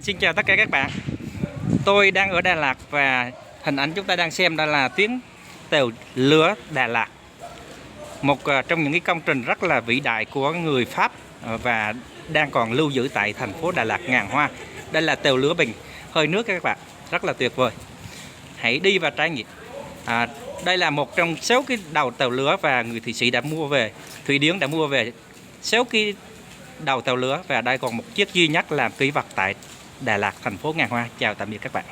Xin chào tất cả các bạn. Tôi đang ở Đà Lạt và hình ảnh chúng ta đang xem đó là tuyến tàu lửa Đà Lạt. Một trong những cái công trình rất là vĩ đại của người Pháp và đang còn lưu giữ tại thành phố Đà Lạt ngàn hoa. Đây là tàu lửa bình hơi nước các bạn, rất là tuyệt vời. Hãy đi và trải nghiệm. Đây là một trong 6 cái đầu tàu lửa và người Thụy Sĩ đã mua về, Thụy Điển đã mua về 6 cái đầu tàu lửa và đây còn một chiếc duy nhất làm kỷ vật tại Đà Lạt, thành phố ngàn hoa. Chào tạm biệt các bạn.